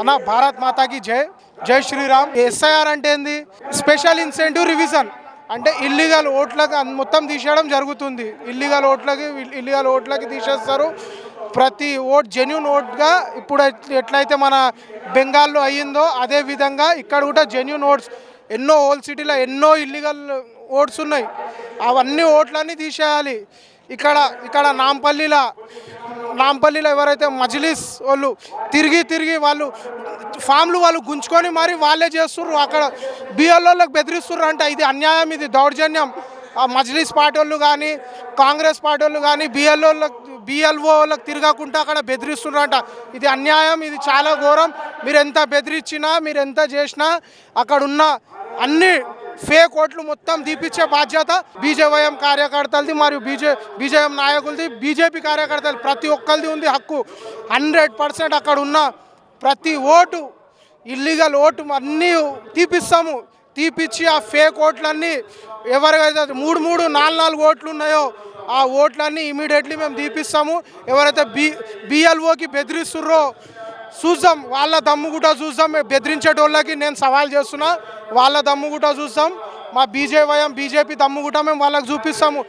అన్న భారత్ మాతాకి జై జై శ్రీరామ్. ఎస్ఐఆర్ అంటే ఏంది? స్పెషల్ ఇన్సెంటివ్ రివిజన్ అంటే ఇల్లీగల్ ఓట్లకు మొత్తం తీసేయడం జరుగుతుంది. ఇల్లీగల్ ఓట్లకి తీసేస్తారు. ప్రతి ఓట్ జెన్యున్ ఓట్గా ఇప్పుడు ఎట్లయితే మన బెంగాల్లో అయ్యిందో అదే విధంగా ఇక్కడ కూడా జెన్యున్ ఓట్స్ ఎన్నో హోల్ సిటీలో ఎన్నో ఇల్లీగల్ ఓట్స్ ఉన్నాయి. అవన్నీ ఓట్లన్నీ తీసేయాలి. ఇక్కడ నాంపల్లిలో ఎవరైతే మజ్లిస్ వాళ్ళు తిరిగి వాళ్ళు ఫామ్లు వాళ్ళు గుంజుకొని మరి వాళ్ళే చేస్తుర్రు. అక్కడ బిఎల్ఓలకు బెదిరిస్తుర్రు. అంటే ఇది అన్యాయం, ఇది దౌర్జన్యం. ఆ మజ్లిస్ పార్టీ వాళ్ళు కానీ కాంగ్రెస్ పార్టీ వాళ్ళు కానీ బిఎల్ఓలకు తిరగకుండా అక్కడ బెదిరిస్తున్నారంట. ఇది అన్యాయం, ఇది చాలా ఘోరం. మీరు ఎంత బెదిరించినా మీరు ఎంత చేసినా అక్కడ ఉన్న అన్ని ఫేక్ ఓట్లు మొత్తం తీపిచ్చే బాధ్యత బీజేవైఎం కార్యకర్తలది మరియు బీజేఎం నాయకులది, బీజేపీ కార్యకర్తలు ప్రతి ఒక్కరిది ఉంది హక్కు. 100% అక్కడ ఉన్న ప్రతి ఓటు ఇల్లీగల్ ఓటు అన్నీ తీపిచ్చి ఆ ఫేక్ ఓట్లన్నీ ఎవరికైతే 3-4 ఓట్లు ఉన్నాయో ఆ ఓట్లన్నీ ఇమీడియట్లీ మేము తీపిస్తాము. ఎవరైతే బిఎల్ఓకి బెదిరిస్తుర్రో చూద్దాం, వాళ్ళ దమ్ము కూడా చూద్దాం. బెదిరించేటోళ్ళకి నేను సవాల్ చేస్తున్నా, వాళ్ళ దమ్ము కూడా చూస్తాం. మా బీజేపీ దమ్ము కూడా మేము వాళ్ళకి చూపిస్తాము.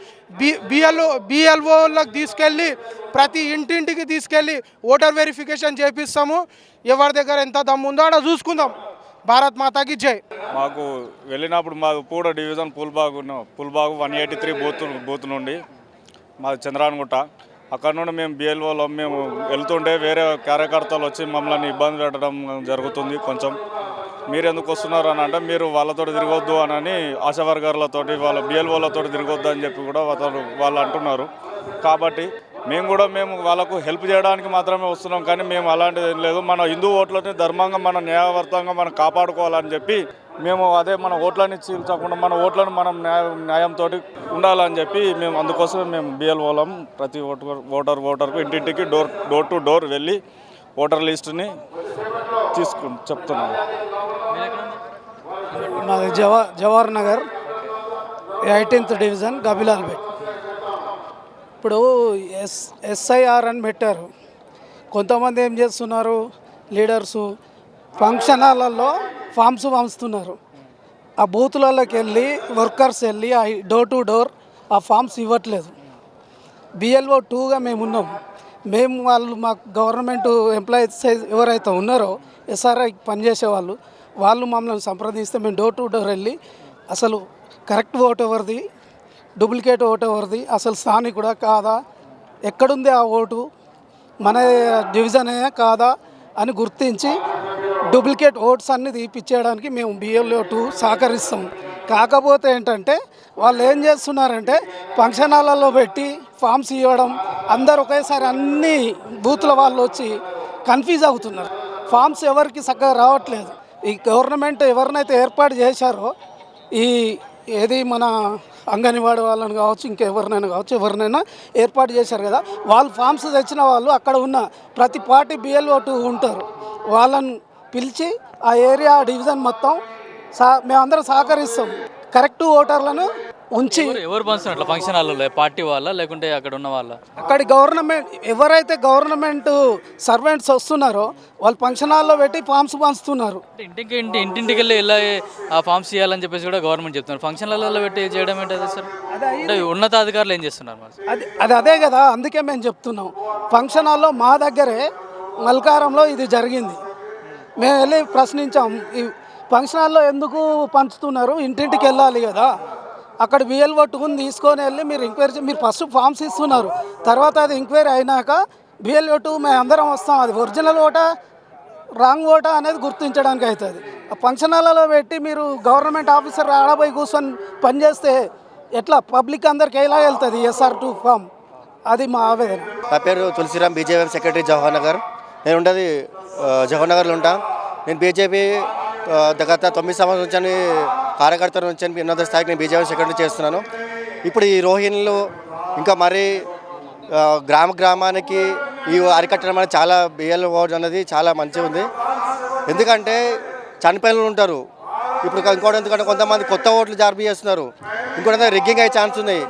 బిఎల్ఓలకు తీసుకెళ్ళి ప్రతి ఇంటింటికి తీసుకెళ్ళి ఓటర్ వెరిఫికేషన్ చేపిస్తాము. ఎవరి దగ్గర ఎంత దమ్ము ఉందో అక్కడ చూసుకుందాం. భారత్ మాతాకి జై. మాకు వెళ్ళినప్పుడు మాకు పూడ డివిజన్ పుల్బాగు 183 బూత్ నుండి మాది చంద్రానగుట్ట. అక్కడ నుండి మేము బిఎల్ఓలో మేము వెళ్తుంటే వేరే కార్యకర్తలు వచ్చి మమ్మల్ని ఇబ్బంది పెట్టడం జరుగుతుంది. కొంచెం మీరు ఎందుకు వస్తున్నారు అని అంటే మీరు వాళ్ళతో తిరగొద్దు అని ఆశా వర్కర్లతోటి వాళ్ళ బిఎల్ఓలతో తిరగొద్దు అని చెప్పి కూడా వాళ్ళు అంటున్నారు. కాబట్టి మేము వాళ్ళకు హెల్ప్ చేయడానికి మాత్రమే వస్తున్నాం. కానీ మేము అలాంటిది ఏం లేదు. మన హిందూ ఓట్లని ధర్మంగా మన న్యాయవర్తంగా మనం కాపాడుకోవాలని చెప్పి మేము అదే మన ఓట్లని చీల్చకుండా మన ఓట్లను మనం న్యాయంతో ఉండాలని చెప్పి మేము అందుకోసమే మేము బిఎల్ఓలం ప్రతి ఓటర్కు ఇంటింటికి డోర్ టు డోర్ వెళ్ళి ఓటర్ లిస్టుని చెప్తున్నాము. మాది జవహర్ నగర్ 18th డివిజన్ గబిలాల్పేట్. ఇప్పుడు ఎస్ఐఆర్ అని పెట్టారు. కొంతమంది ఏం చేస్తున్నారు, లీడర్సు ఫంక్షన్ హాల్లో ఫామ్స్ పంచుతున్నారు. ఆ బూతులలోకి వెళ్ళి వర్కర్స్ వెళ్ళి ఆ డోర్ టు డోర్ ఆ ఫామ్స్ ఇవ్వట్లేదు. బిఎల్ఓ 2గా మేము ఉన్నాం. వాళ్ళు మాకు గవర్నమెంట్ ఎంప్లాయీస్ ఎవరైతే ఉన్నారో ఎస్ఆర్ఐ పనిచేసే వాళ్ళు మమ్మల్ని సంప్రదిస్తే మేము డోర్ టు డోర్ వెళ్ళి అసలు కరెక్ట్ ఓటు ఎవరిది, డూప్లికేట్ ఓటు ఎవరిది, అసలు స్థానికుడా కాదా, ఎక్కడుంది ఆ ఓటు, మన డివిజనే కాదా అని గుర్తించి డూప్లికేట్ ఓట్స్ అన్ని తీపిచ్చేయడానికి మేము బిఎల్ఓ 2 సహకరిస్తాం. కాకపోతే ఏంటంటే వాళ్ళు ఏం చేస్తున్నారంటే ఫంక్షన్ హాల్లో పెట్టి ఫామ్స్ ఇవ్వడం, అందరు ఒకేసారి అన్ని బూతుల వాళ్ళు వచ్చి కన్ఫ్యూజ్ అవుతున్నారు. ఫామ్స్ ఎవరికి చక్కగా రావట్లేదు. ఈ గవర్నమెంట్ ఎవరినైతే ఏర్పాటు చేశారో మన అంగన్వాడీ వాళ్ళని కావచ్చు, ఎవరినైనా ఏర్పాటు చేశారు కదా, వాళ్ళు ఫామ్స్ తెచ్చిన వాళ్ళు అక్కడ ఉన్న ప్రతి పార్టీ బిఎల్ఓ 2 ఉంటారు. వాళ్ళని పిలిచి ఆ ఏరియా డివిజన్ మొత్తం మేమందరం సహకరిస్తాం. కరెక్ట్ ఓటర్లను ఉంచి ఎవరు పంచుతున్నారు ఫంక్షన్ హాల్లో? పార్టీ వాళ్ళ లేకుంటే అక్కడ ఉన్న వాళ్ళ? అక్కడి ఎవరైతే గవర్నమెంట్ సర్వెంట్స్ వస్తున్నారో వాళ్ళు ఫంక్షన్ హాల్లో పెట్టి ఫామ్స్ పంచుతున్నారు. ఇంటింటికి వెళ్ళి ఇలా ఆ ఫామ్స్ ఇవ్వాలని చెప్పేసి కూడా గవర్నమెంట్ చెప్తున్నారు. ఫంక్షన్ హాల్లో పెట్టి చేయడం ఏంటది సార్? అంటే ఉన్నతాధికారులు ఏం చేస్తున్నారు? అదే కదా, అందుకే మేము చెప్తున్నాం. ఫంక్షన్ హాల్లో మా దగ్గరే మల్కారంలో ఇది జరిగింది. మేము వెళ్ళి ప్రశ్నించాం, ఈ ఫంక్షన్ హాల్లో ఎందుకు పంచుతున్నారు, ఇంటింటికి వెళ్ళాలి కదా. అక్కడ బిఎల్ఓ 2ని తీసుకొని వెళ్ళి మీరు ఫస్ట్ ఫామ్స్ ఇస్తున్నారు, తర్వాత అది ఎంక్వైరీ అయినాక బిఎల్ఓ 2 మేము అందరం వస్తాం. అది ఒరిజినల్ ఓటా రాంగ్ ఓటా అనేది గుర్తించడానికి అవుతుంది. ఆ ఫంక్షన్ హాల్లో పెట్టి మీరు గవర్నమెంట్ ఆఫీసర్ ఆడపోయి కూర్చొని పనిచేస్తే ఎట్లా పబ్లిక్ అందరికి ఎలా వెళ్తుంది SR2 ఫామ్? అది మా ఆవేదన. నా పేరు తులసిరామ్, బీజేపీ సెక్రటరీ జవహర్ నగర్. నేను ఉండేది జవహర్ నగర్లో ఉంటా. నేను బీజేపీ గత 9 సంవత్సరాల నుంచి కార్యకర్తల నుంచి ఉన్నత స్థాయికి నేను బీజేపీ సెక్రటరీ చేస్తున్నాను. ఇప్పుడు ఈ రోహిణులు ఇంకా మరీ గ్రామానికి ఈ అరికట్టడం అనేది చాలా బిఎల్ఓ అనేది చాలా మంచిగా ఉంది. ఎందుకంటే చనిపోయిన ఉంటారు. ఇప్పుడు ఇంకోటి ఎందుకంటే కొంతమంది కొత్త ఓట్లు జారీ చేస్తున్నారు, ఇంకోటి రిగ్గింగ్ అయ్యే ఛాన్స్ ఉన్నాయి.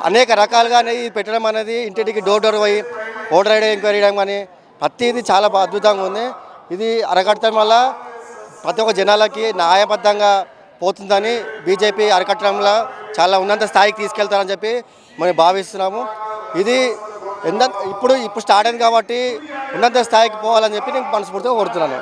అనేక రకాలుగా అనేది పెట్టడం అనేది ఇంటింటికి డోర్ పోయి ఓటర్ ఐడి ఎంక్వైరీ చేయడం కానీ ప్రతిదీ చాలా అద్భుతంగా ఉంది. ఇది అరకట్టడం వల్ల ప్రతి ఒక్క జనాలకి న్యాయబద్ధంగా పోతుందని బీజేపీ అరకట్టడంలో చాలా ఉన్నత స్థాయికి తీసుకెళ్తారని చెప్పి మనం భావిస్తున్నాము. ఇది ఇప్పుడు స్టార్ట్ అయింది కాబట్టి ఉన్నత స్థాయికి పోవాలని చెప్పి నేను మనస్ఫూర్తిగా కోరుతున్నాను.